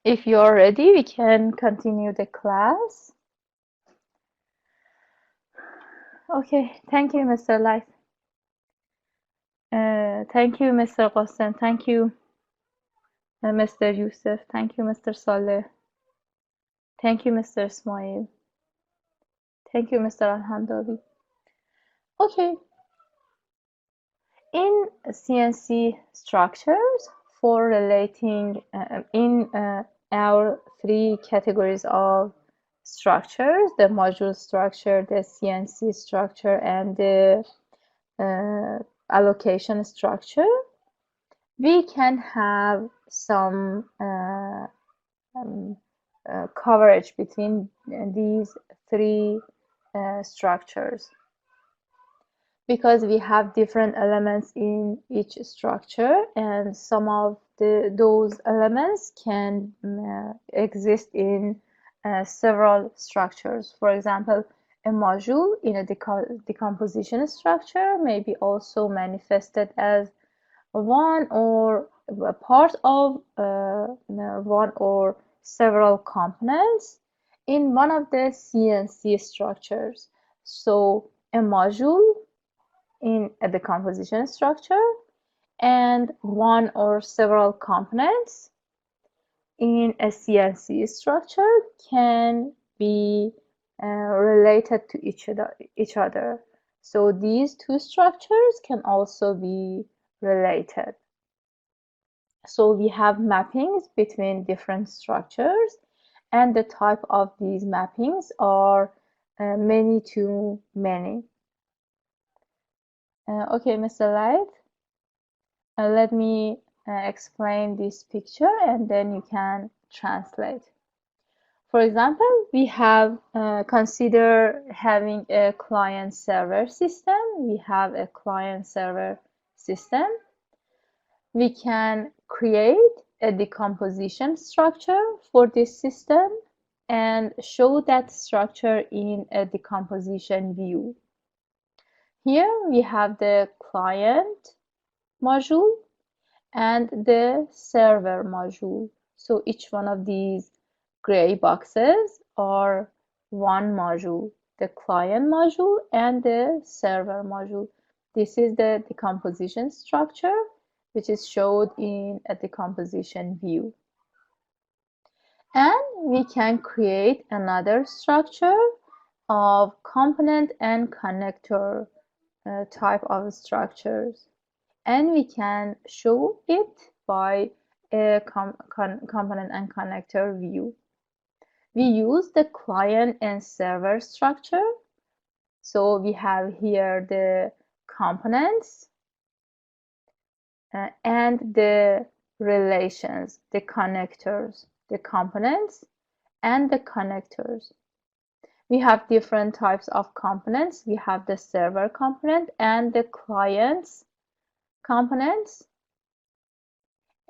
If you're ready, we can continue the class. Okay, thank you, Mr. Light. Thank you, Mr. Qassem. Thank you, Mr. Yusuf. Thank you, Mr. Saleh. Thank you, Mr. Ismail. Thank you, Mr. Alhamdawi. Okay, in CNC structures, for relating in our three categories of structures, the module structure, the CNC structure, and the allocation structure, we can have some coverage between these three structures, because we have different elements in each structure, and some of those elements can exist in several structures. For example, a module in a decomposition structure may be also manifested as one or a part of one or several components in one of the CNC structures. So a module in a decomposition structure and one or several components in a CNC structure can be related to each other. So these two structures can also be related. So we have mappings between different structures, and the type of these mappings are many to many. Okay, Mr. Light, let me explain this picture and then you can translate. For example, we have consider having a client-server system. We have a client-server system. We can create a decomposition structure for this system and show that structure in a decomposition view. Here we have the client module and the server module. So each one of these gray boxes are one module, the client module and the server module. This is the decomposition structure, which is showed in a decomposition view. And we can create another structure of component and connector type of structures, and we can show it by a component and connector view. We use the client and server structure. So we have here the components and the relations, the connectors, the components and the connectors. We have different types of components. We have the server component and the client's components,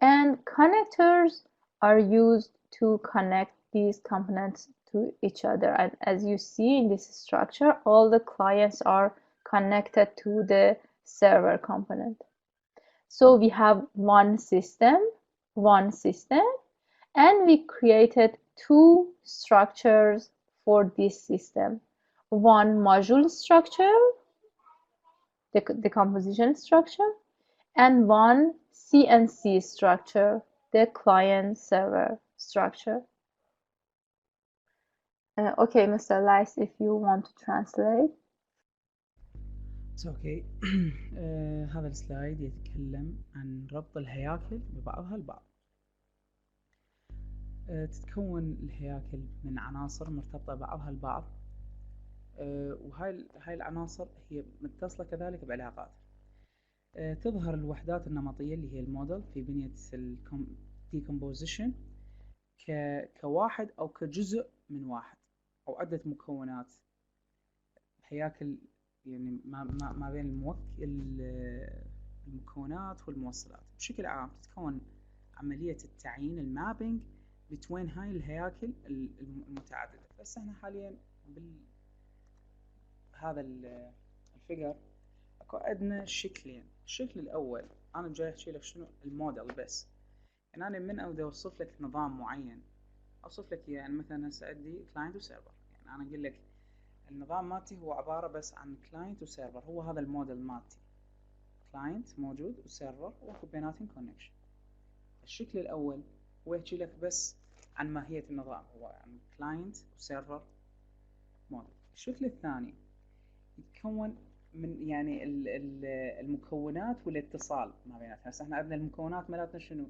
and connectors are used to connect these components to each other. And as you see in this structure, all the clients are connected to the server component. So we have one system, and we created two structures for this system. One module structure, the decomposition structure, and one CNC structure, the client-server structure. Okay, Mr. Lice, if you want to translate. اوكي. هذا السلايد يتكلم عن ربط الهياكل ببعضها البعض. تتكون الهياكل من عناصر مرتبطة بعضها البعض، وهاي العناصر هي متصلة كذلك بعلاقات. تظهر الوحدات النمطية اللي هي الموديل في بنية الديكومبوزيشن كواحد أو كجزء من واحد أو عدة مكونات، هياكل يعني ما بين المكونات والموصلات. بشكل عام تتكون عملية التعيين المابينج بين هاي الهياكل المتعددة. بس احنا حاليا هذا الفيجر اكو عندنا شكلين. الشكل الاول انا جاي احكي لك شنو الموديل بس، يعني أنا من أبدأ أوصف لك نظام معين، أوصف لك يعني مثلا هسه عندي كلاينت وسيرفر، يعني أنا أقول لك النظام مالتي هو عبارة بس عن كلاينت وسيرفر، هو هذا الموديل مالتي، كلاينت موجود وسيرفر واكو بيناتهم كونكشن. الشكل الأول هو يحكي لك بس عن ماهية النظام، هو يعني كلاينت وسيرفر موديل. الشكل الثاني يتكون من يعني المكونات والاتصال ما بيناتها. هسه احنا عندنا المكونات مالتنا شنو؟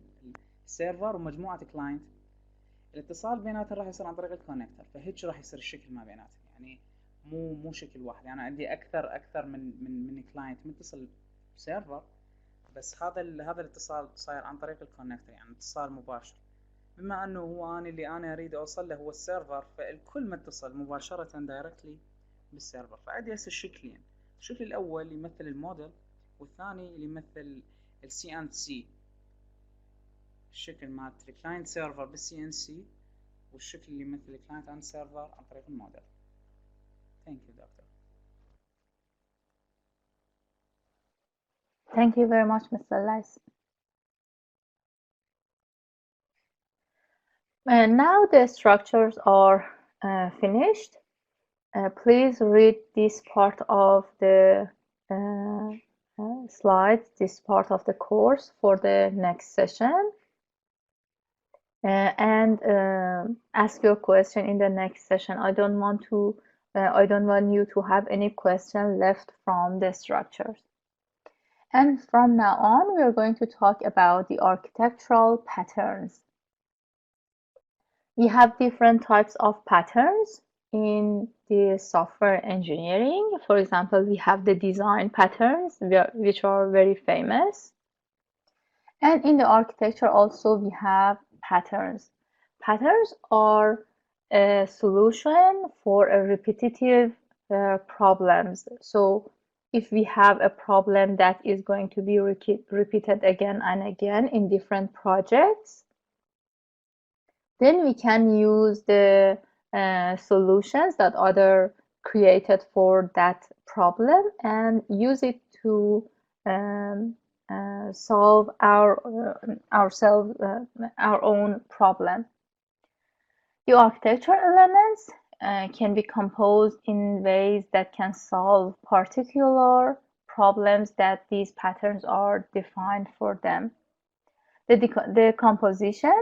السيرفر ومجموعة كلاينت، الاتصال بيناتهم راح يصير عن طريق الكونكتر، فهيك راح يصير الشكل ما بيناتهم، يعني مو شكل واحد. يعني عندي اكثر من كلاينت متصل بسيرفر، بس هذا الاتصال صاير عن طريق الكونكتر، يعني اتصال مباشر. بما انه هو اللي انا اريد اوصل له هو السيرفر، فالكل متصل مباشرة دايركتلي بالسيرفر. فعندي هسه الشكلين، الشكل الاول يمثل الموديل، والثاني اللي يمثل السي ان سي، الشكل مالت الكلاينت سيرفر بالسي ان سي، والشكل اللي يمثل الكلاينت اند سيرفر عن طريق الموديل. ثانك يو دكتور. Thank you very much, Mr. Lice. Now the structures are finished. Please read this part of the slides, this part of the course for the next session. And ask your question in the next session. I don't want you to have any question left from the structures. And from now on, we are going to talk about the architectural patterns. We have different types of patterns in the software engineering. For example, we have the design patterns, which are very famous. And in the architecture also we have patterns. Patterns are a solution for a repetitive problems. So if we have a problem that is going to be repeated again and again in different projects, then we can use the solutions that are created for that problem and use it to solve our own problem. The architectural elements can be composed in ways that can solve particular problems that these patterns are defined for them. The composition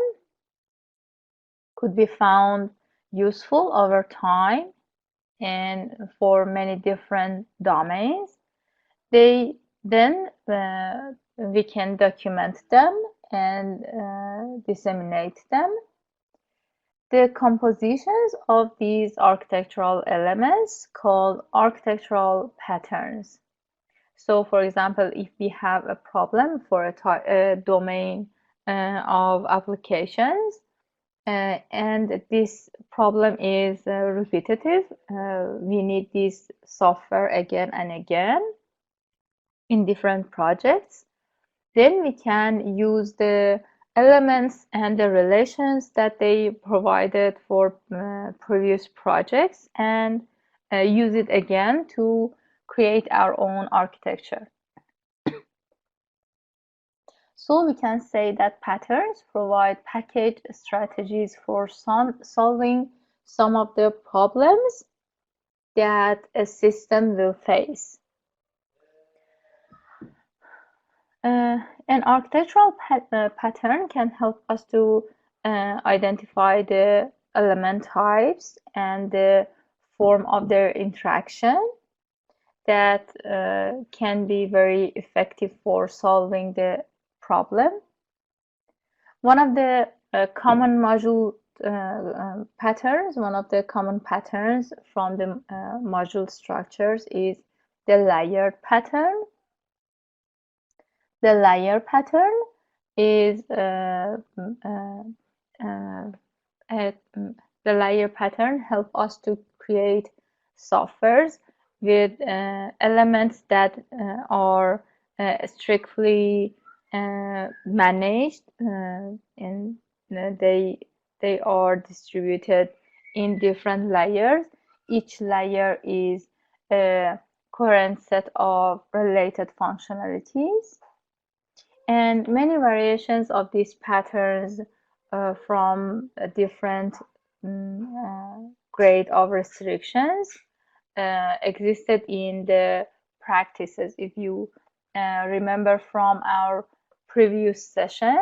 could be found useful over time and for many different domains. Then we can document them and disseminate them. The compositions of these architectural elements called architectural patterns. So for example, if we have a problem for a domain of applications, and this problem is repetitive, we need this software again and again in different projects, then we can use the elements and the relations that they provided for previous projects and use it again to create our own architecture. So we can say that patterns provide packaged strategies for solving some of the problems that a system will face. An architectural pattern can help us to identify the element types and the form of their interaction that can be very effective for solving the problem. One of the common module patterns, one of the common patterns from the module structures is the layered pattern. The layer pattern is the layer pattern help us to create softwares with elements that are strictly managed, and they are distributed in different layers. Each layer is a current set of related functionalities. and many variations of these patterns from a different grade of restrictions existed in the practices. If you remember from our previous session,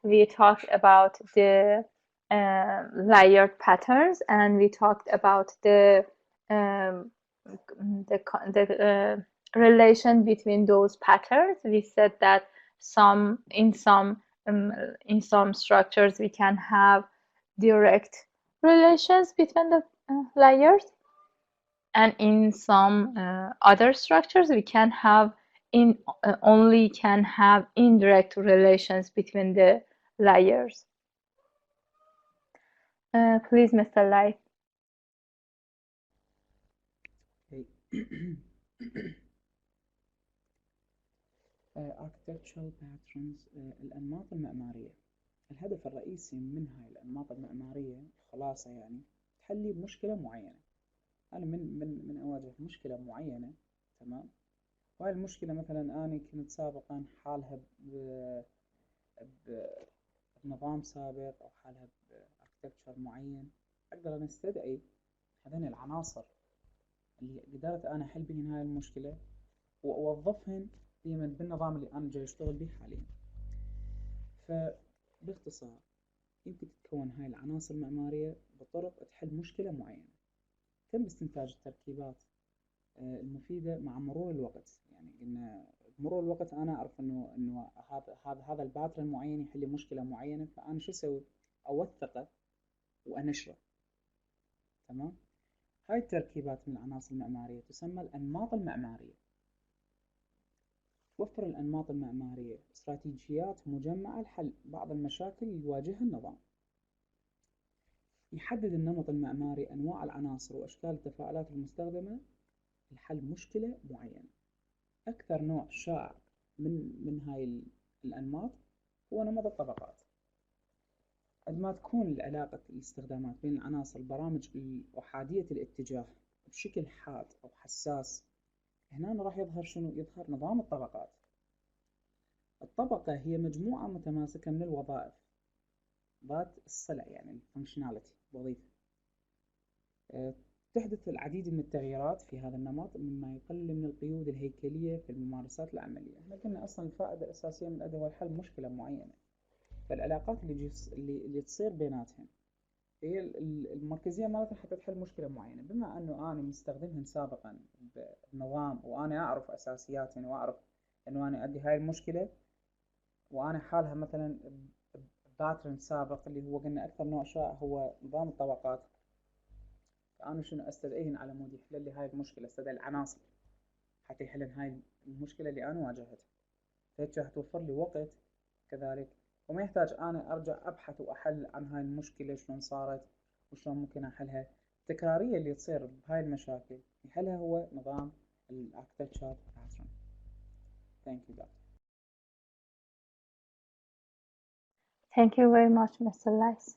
we talked about the layered patterns, and we talked about um, the relation between those patterns. We said that in some structures we can have direct relations between the layers, and in some other structures we can have only can have indirect relations between the layers. Please, Mr. Lai. Okay. architectural patterns الأنماط المعمارية. الهدف الرئيسي من هاي الأنماط المعمارية خلاصة يعني تحلي بمشكلة معينة. أنا من أواجه مشكلة معينة، تمام، وهاي المشكلة مثلا أنا كنت سابقا حالها بنظام سابق أو حالها باركتكتشر معين، أقدر أن أستدعي هذين العناصر اللي قدرت أنا أحل بهن هاي المشكلة وأوظفهن بالنظام اللي أنا جاي أشتغل به حاليا. فباختصار يمكن تتكون هاي العناصر المعمارية بطرق تحل مشكلة معينة، تم استنتاج التركيبات المفيدة مع مرور الوقت. يعني قلنا بمرور الوقت أنا أعرف إنه هذا الباترن معين يحل مشكلة معينة، فأنا شو أسوي؟ أوثقه وأنشره، تمام. هاي التركيبات من العناصر المعمارية تسمى الأنماط المعمارية. توفر الأنماط المعمارية استراتيجيات مجمعة لحل بعض المشاكل اللي يواجهها النظام. يحدد النمط المعماري أنواع العناصر وأشكال التفاعلات المستخدمة لحل مشكلة معينة. أكثر نوع شائع من هاي الأنماط هو نمط الطبقات. عندما تكون علاقة الاستخدامات بين العناصر برامج أحادية الاتجاه بشكل حاد أو حساس، هنا راح يظهر شنو؟ يظهر نظام الطبقات. الطبقة هي مجموعة متماسكة من الوظائف ذات الصلة، يعني الفانكشناليتي، وظيفة. تحدث العديد من التغييرات في هذا النمط مما يقلل من القيود الهيكلية في الممارسات العملية. احنا قلنا أصلا الفائدة الأساسية من الأداة هو حل مشكلة معينة، فالعلاقات اللي تصير بيناتهم هي المركزية مالتها حتى تحل مشكلة معينة. بما أنه أنا مستخدمهن سابقا بنظام وأنا أعرف أساسياتهن وأعرف أنه أنا أدي هاي المشكلة وأنا حالها مثلا باترن سابق اللي هو قلنا أكثر نوع شائع هو نظام الطبقات، فأنا شنو أستدعيهن على مود يحل لي هاي المشكلة، أستدعي العناصر حتى يحلن هاي المشكلة اللي أنا واجهتها. فهيك راح توفر لي وقت كذلك، وما يحتاج أنا أرجع أبحث وأحل عن هاي المشكلة شلون صارت وشلون ممكن أحلها. التكرارية اللي تصير بهاي المشاكل يحلها هو نظام الاركتكتشر باترن. Thank you, Doctor. Thank you very much, Mr. Lice.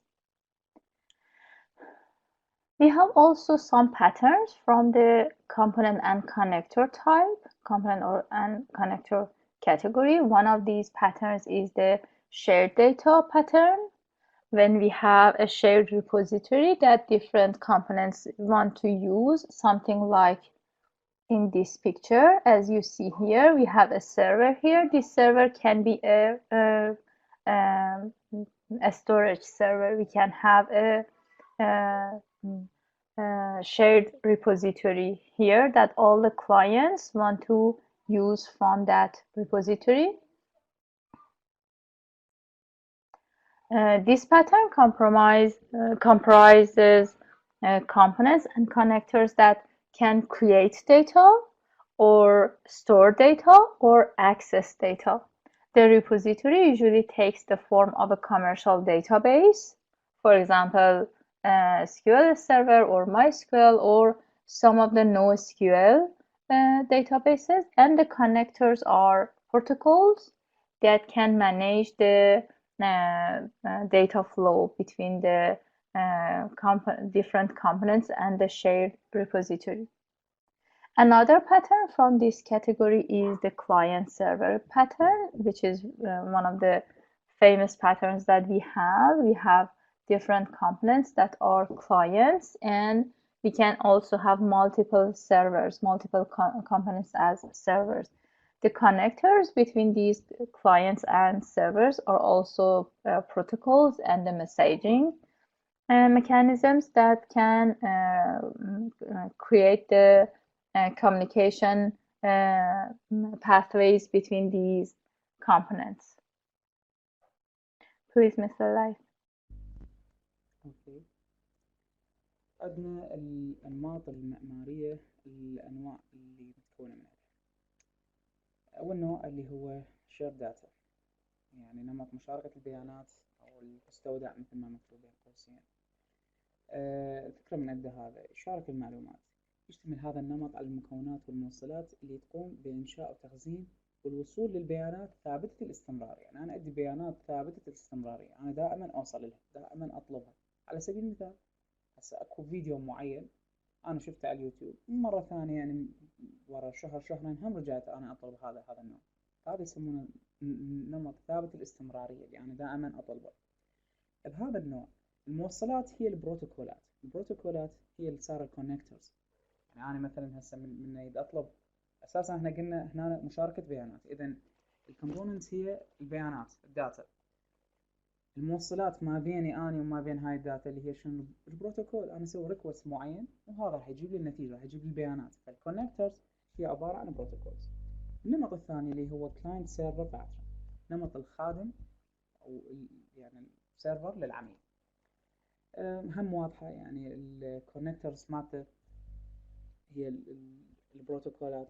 We have also some patterns from the component and connector type, and connector category. One of these patterns is the shared data pattern. When we have a shared repository that different components want to use, something like in this picture, as you see here, we have a server here. This server can be a storage server. We can have a shared repository here that all the clients want to use from that repository. This pattern comprises components and connectors that can create data or store data or access data. The repository usually takes the form of a commercial database, for example, SQL Server or MySQL or some of the NoSQL databases, and the connectors are protocols that can manage the data flow between the different components and the shared repository. Another pattern from this category is the client-server pattern, which is one of the famous patterns that we have. We have different components that are clients, and we can also have multiple servers, multiple components as servers. The connectors between these clients and servers are also protocols and the messaging mechanisms that can create the communication pathways between these components. Please, Mr. Lai. اوكي. عندنا الأنماط المعمارية، الأنواع اللي متكونة منها. أول نوع اللي هو شير داتا، يعني نمط مشاركة البيانات أو المستودع مثل ما مكتوب بين قوسين. الفكرة من عنده هذا يشارك المعلومات. يشتمل هذا النمط على المكونات والموصلات اللي تقوم بإنشاء وتخزين والوصول للبيانات ثابتة الاستمرار. يعني أنا عندي بيانات ثابتة الاستمرارية، أنا دائما أوصل لها، دائما أطلبها. على سبيل المثال هسه أكو فيديو معين أنا شفته على اليوتيوب، مرة ثانية يعني ورا شهر شهرين هم رجعت أنا أطلب هذا النوع. هذا يسمونه نمط ثابت الاستمرارية اللي أنا دائما أطلبه. بهذا النوع الموصلات هي البروتوكولات. البروتوكولات هي اللي صار الكونكتورز. يعني أنا مثلا هسه من يد أطلب، أساسا احنا قلنا هنا مشاركة بيانات، إذا الكومبوننتس هي البيانات الداتا. الموصلات ما بيني أنا وما بين هاي الداتا اللي هي شنو؟ البروتوكول. أنا أسوي ريكوست معين وهذا راح يجيب لي النتيجة، راح يجيب لي البيانات. فالكونكتورز هي عبارة عن بروتوكولز. النمط الثاني اللي هو كلاينت سيرفر باترن، نمط الخادم أو يعني سيرفر للعميل. هم واضحة، يعني الكونكتورز مالته هي البروتوكولات،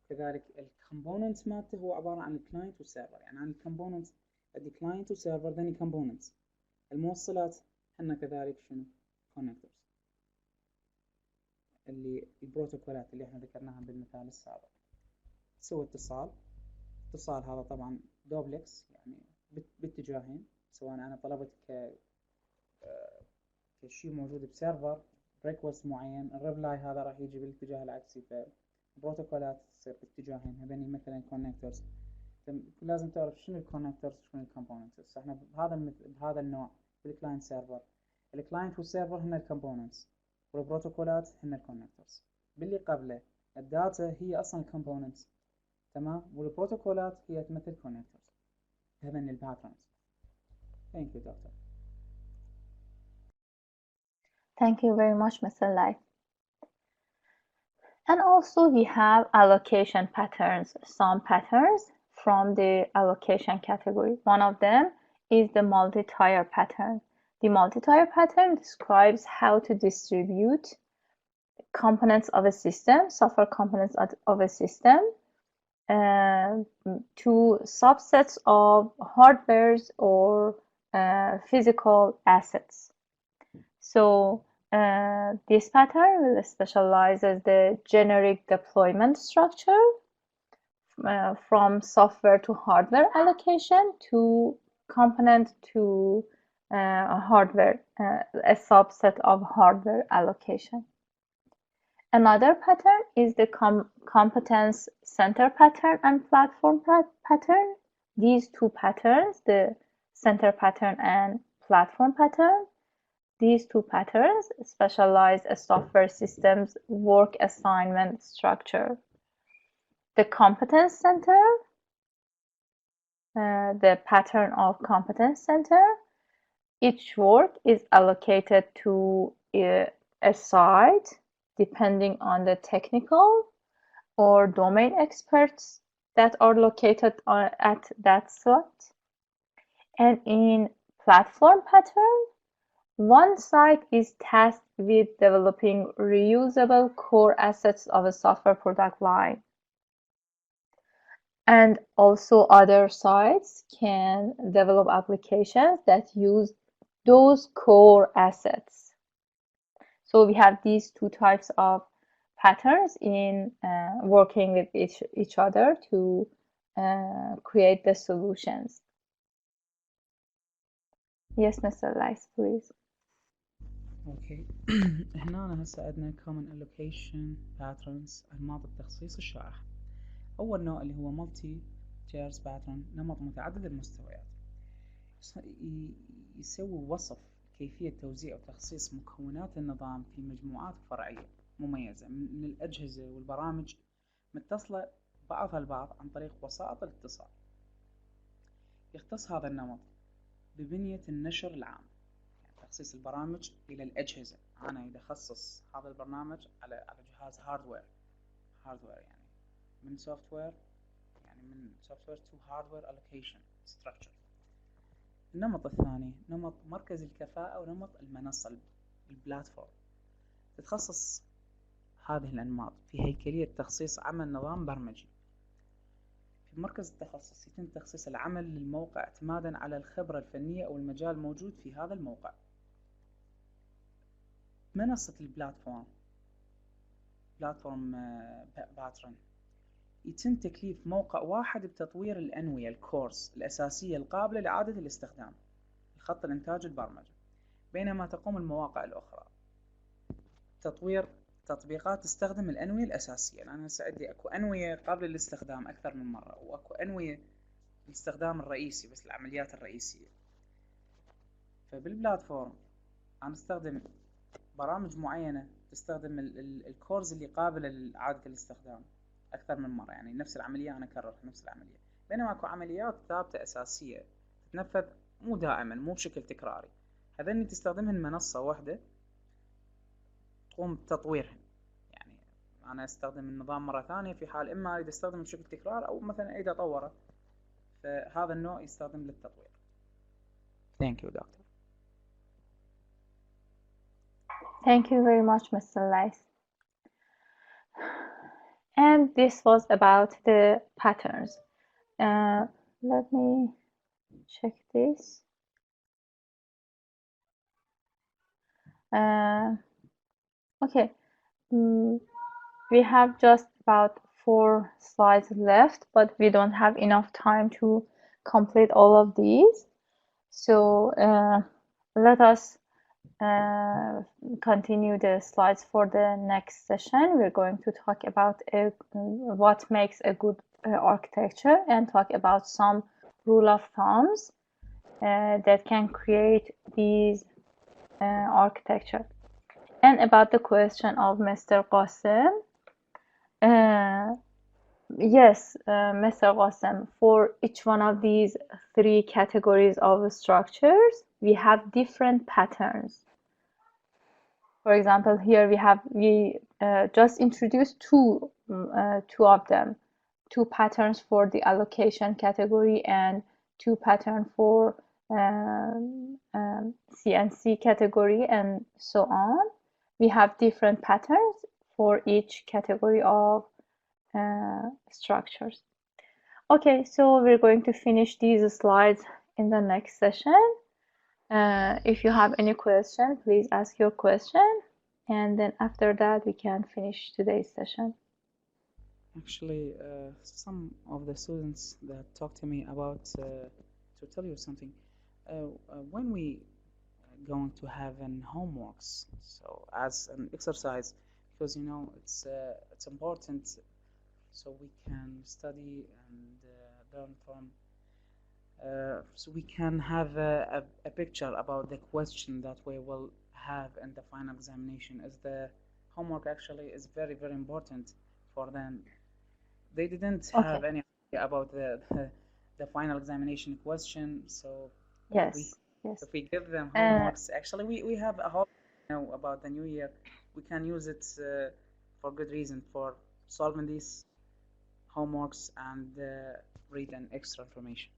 كذلك الكومبوننتس مالته هو عبارة عن الكلاينت والسيرفر. يعني عن الكومبوننتس عندي كلاينت وسيرفر ذني كومبوننتس. الموصلات هن كذلك شنو؟ كونكتورز، اللي البروتوكولات اللي احنا ذكرناها بالمثال السابق. تسوي اتصال هذا طبعا دوبلكس، يعني باتجاهين، سواء انا طلبت كشيء موجود بسيرفر ريكوست معين، الريبلاي هذا راح يجي بالاتجاه العكسي. فالبروتوكولات تصير باتجاهين، هذني مثلا كونكتورز. لازم تعرف شنو الكونكتورز وشنو الكومبوننتس. احنا بهذا النوع بالكلاينت سيرفر، الكلاينت والسيرفر هن الكومبوننتس والبروتوكولات هن الكونكتورز. باللي قبله الداتا هي اصلا الكومبوننتس، تمام، والبروتوكولات هي تمثل كونكتورز. هذن الباترنز. ثانك يو دكتور. Thank you very much, Mr. Lai. And also we have allocation patterns, some patterns from the allocation category. One of them is the multi-tier pattern. The multi-tier pattern describes how to distribute components of a system, software components of a system, to subsets of hardwares or physical assets. So this pattern will specialize as the generic deployment structure from software to hardware allocation to component to hardware, a subset of hardware allocation. Another pattern is the competence center pattern and platform pattern. These two patterns, the center pattern and platform pattern, these two patterns specialize a software system's work assignment structure. The competence center, the pattern of competence center, each work is allocated to a site depending on the technical or domain experts that are located at that site. And in platform pattern, one site is tasked with developing reusable core assets of a software product line. And also other sites can develop applications that use those core assets. So we have these two types of patterns in working with each other to create the solutions. Yes, Mr. Lice, please. اوكي. هنا أنا هسه عندنا common allocation patterns أنماط التخصيص الشائعة. أول نوع اللي هو multi tiers pattern، نمط متعدد المستويات. يسوي وصف كيفية توزيع وتخصيص مكونات النظام في مجموعات فرعية مميزة من الأجهزة والبرامج متصلة بعضها البعض عن طريق وسائط الاتصال. يختص هذا النمط ببنية النشر العام، يعني تخصيص البرامج إلى الأجهزة. أنا إذا أخصص هذا البرنامج على جهاز هاردوير يعني من سوفت وير، يعني من سوفت وير to hardware allocation structure. النمط الثاني نمط مركز الكفاءة ونمط المنصة البلاتفورم. تتخصص هذه الأنماط في هيكلية تخصيص عمل نظام برمجي. في مركز التخصص يتم تخصيص العمل للموقع اعتمادا على الخبرة الفنية أو المجال الموجود في هذا الموقع. منصة البلاتفورم باترن، يتم تكليف موقع واحد بتطوير الأنوية الكورس الأساسية القابلة لإعادة الاستخدام لخط الإنتاج البرمجي، بينما تقوم المواقع الأخرى تطوير تطبيقات تستخدم الأنوية الأساسية. يعني أنا هسه عندي أكو أنوية قابلة للاستخدام أكثر من مرة، وأكو أنوية للاستخدام الرئيسي بس العمليات الرئيسية. فبالبلاتفورم أنا أستخدم برامج معينة تستخدم الكورز اللي قابلة لإعادة الاستخدام أكثر من مرة، يعني نفس العملية أنا أكرر نفس العملية. بينما أكو عمليات ثابتة أساسية تتنفذ مو دائما، مو بشكل تكراري، هذين تستخدمهن منصة واحدة تقوم بتطويرهن. يعني أنا أستخدم النظام مرة ثانية في حال إما أريد أستخدمه بشكل تكرار أو مثلا أريد أطوره، فهذا النوع يستخدم للتطوير. Thank you doctor. Thank you very much, Mr. Lice. And this was about the patterns. Let me check this. Okay, we have just about 4 slides left, but we don't have enough time to complete all of these. So let us continue the slides for the next session. We're going to talk about what makes a good architecture and talk about some rule of thumbs that can create these architecture. And about the question of Mr. Qasim, yes, Mr. Qasim, for each one of these 3 categories of structures, we have different patterns. For example, here we just introduced two of them, 2 patterns for the allocation category and 2 patterns for CNC category and so on. We have different patterns for each category of structures. Okay, so we're going to finish these slides in the next session. If you have any question, please ask your question, and then after that we can finish today's session. Actually, some of the students that talk to me about to tell you something, when we going to have an homeworks, so as an exercise, because you know it's important, so we can study and learn from. So we can have a picture about the question that we will have in the final examination. As the homework actually is very important for them. They didn't have any idea about the final examination question, so yes, if we give them homeworks, actually we have a whole about the new year. We can use it for good reason for solving these homeworks and read an extra information.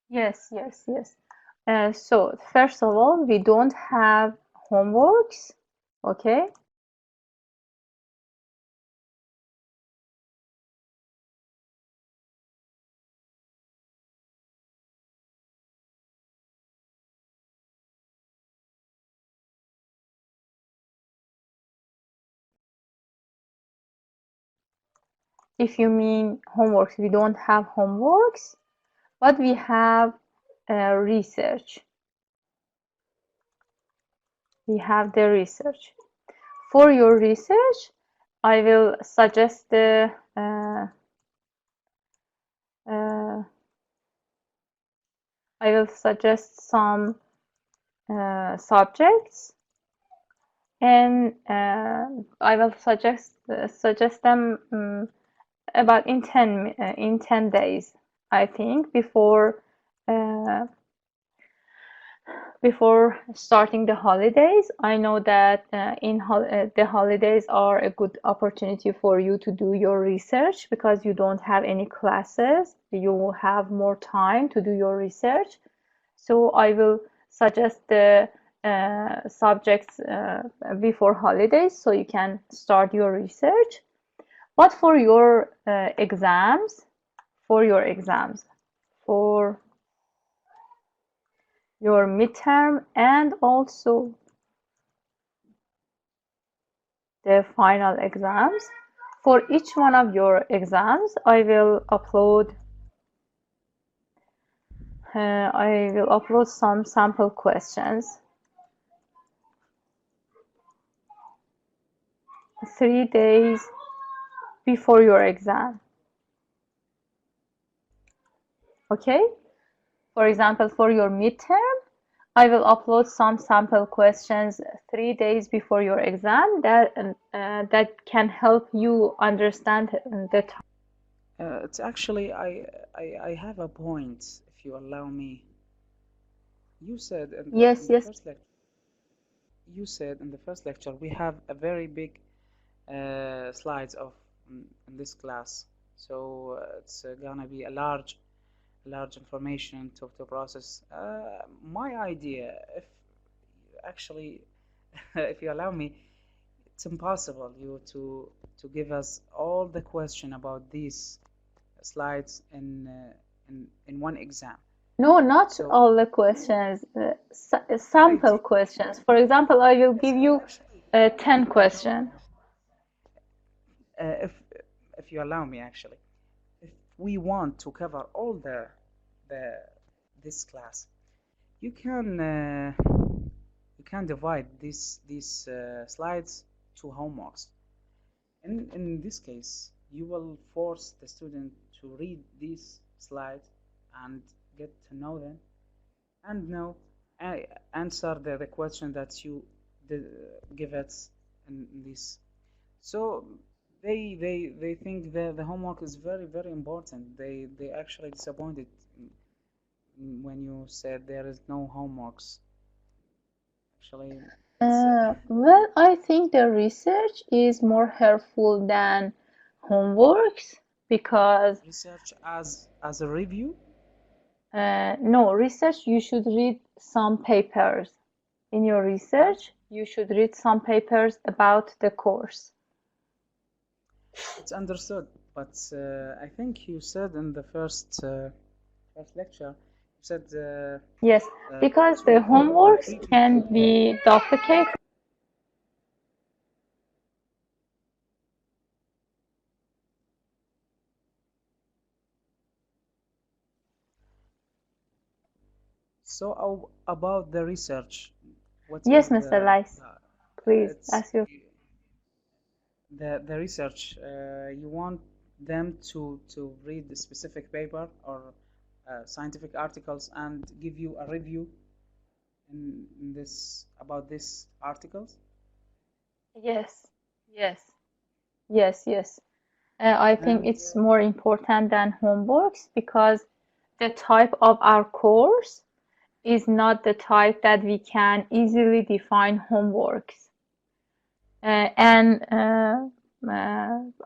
Yes. So first of all, we don't have homeworks, okay? If you mean homeworks, we don't have homeworks, but we have research. We have the research. For your research, I will suggest the I will suggest some subjects, and I will suggest them about in 10 days, I think, uh, before starting the holidays. I know that the holidays are a good opportunity for you to do your research because you don't have any classes. You will have more time to do your research. So I will suggest the subjects before holidays so you can start your research. But for your exams, for your exams, for your midterm, and also the final exams, for each one of your exams, I will upload some sample questions 3 days before your exam. Okay? For example, for your midterm, I will upload some sample questions 3 days before your exam that can help you understand the topic. It's actually I have a point, if you allow me. You said in Yes, the yes. first lecture. You said in the first lecture we have a very big slides of in this class, so it's gonna be a large information to process. My idea, if actually, if you allow me, it's impossible you to give us all the question about these slides in one exam. No, not So all the questions, I sample think questions. For example, I will yes, give you actually, 10 questions. uh, if if you allow me, actually, if we want to cover all the this class, you can divide these slides to homeworks. In this case, you will force the student to read these slides and get to know them and know answer the question that you give it in this. So they think the homework is very important. They actually disappointed when you said there is no homeworks. Actually, it's Well, I think the research is more helpful than homeworks because research as a review. no, research you should read some papers. In your Huh? research, you should read some papers about the course. It's understood, but I think you said in the first lecture, you said Yes, because the to homeworks treat. can be duplicated. So about the research, what Yes, is Mr. Lice, please it's ask your. the research you want them to read the specific paper or scientific articles and give you a review in this about these articles. Yes, yes, yes, yes. I think And it's more important than homeworks because the type of our course is not the type that we can easily define homeworks. And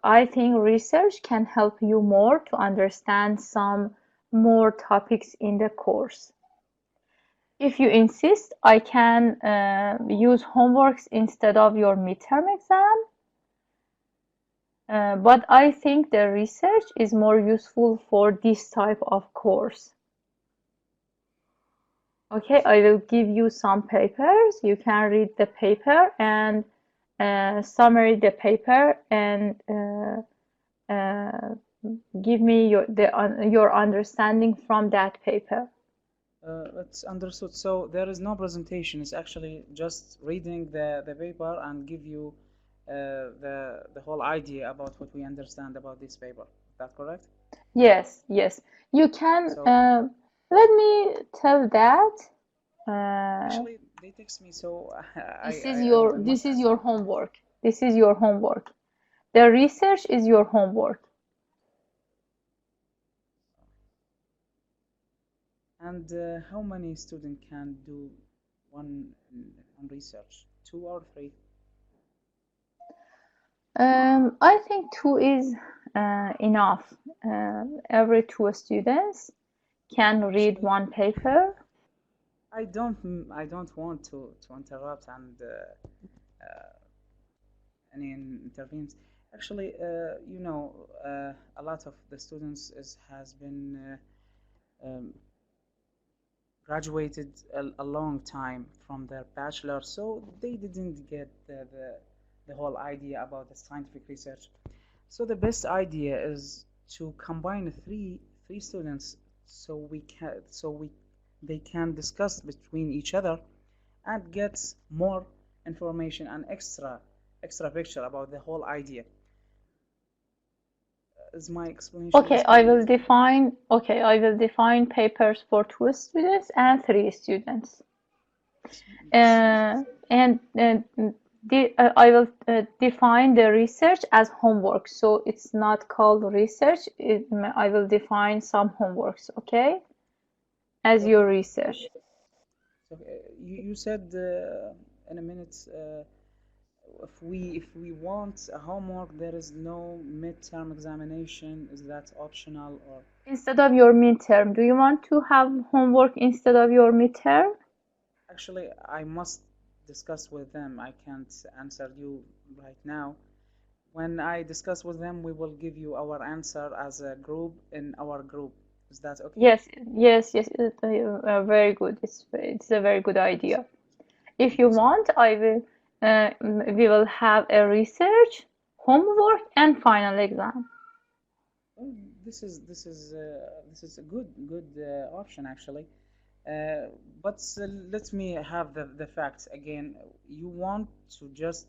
I think research can help you more to understand some more topics in the course. If you insist, I can use homeworks instead of your midterm exam, but I think the research is more useful for this type of course. Okay, I will give you some papers. You can read the paper and summary the paper and uh, give me your understanding from that paper. It's understood. So there is no presentation. It's actually just reading the paper and give you the whole idea about what we understand about this paper. Is that correct? Yes, yes. You can So let me tell that uh, actually, they text me, so I this must is answer your you. homework. This is your homework. The research is your homework. And how many student can do one on research? Two or three? I think two is enough. Every two students can read Actually, one paper. I don't want to interrupt and any intervenes. Actually, a lot of the students has been graduated a long time from their bachelor, so they didn't get the whole idea about the scientific research. So the best idea is to combine three students so we they can discuss between each other and get more information and extra picture about the whole idea. Is my explanation is clear? I will define papers for two students and three students. Yes, yes. And I will define the research as homework. So it's not called research. I will define some homeworks, okay, as your Okay. research. So you said in a minute, if we want a homework, there is no midterm examination. Is that optional or Instead of your midterm, do you want to have homework instead of your midterm? actually I must discuss with them. I can't answer you right now. When I discuss with them, we will give you our answer as a group in our group. Is that okay? Yes, yes, yes. Very good. It's a very good idea. If Thank you you so want, I will. We will have a research, homework, and final exam. well, this is a good option actually. But let me have the facts again. You want to just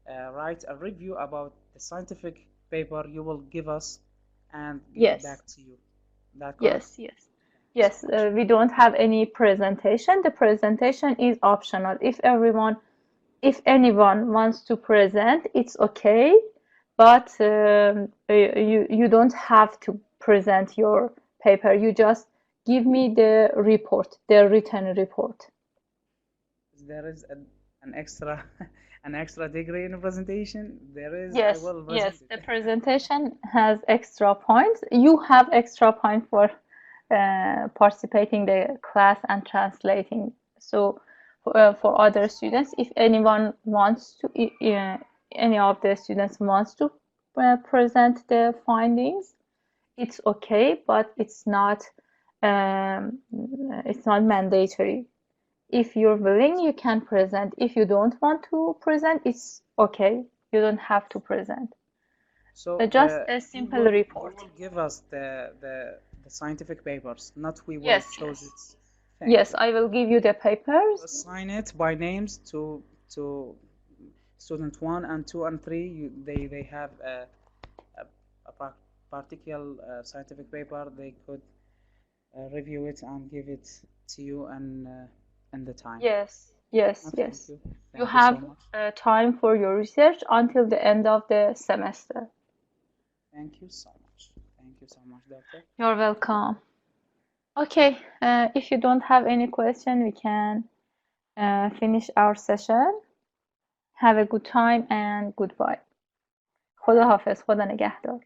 write a review about the scientific paper you will give us and give it Yes, back to you. That correct? yes, yes, Thank you so yes. much. We don't have any presentation. The presentation is optional. If anyone wants to present, it's okay, but you don't have to present your paper. You just give me the report, the written report. There is an extra an extra degree in a presentation. There is. I Yes, will present yes, it. the presentation has extra points. You have extra point for participating the class and translating. So for other students, if anyone wants to, any of the students wants to present the findings, it's okay, but um, it's not mandatory. If you're willing, you can present. If you don't want to present, it's okay. You don't have to present. So Just a you simple will you report. will give us the scientific papers, not we will Yes, choose yes. it. Thank Yes, you. I will give you the papers. Assign it by names to student one and two and three. They have a, a particular scientific paper. They could review it and give it to you and in the time. Yes, yes, Thank yes. you. You Thank you so have much. time for your research until the end of the semester. Thank you so much. Thank you so much, doctor. You're welcome. Okay, if you don't have any question, we can finish our session. Have a good time and goodbye. خدا حافظ. خدا نگهدار.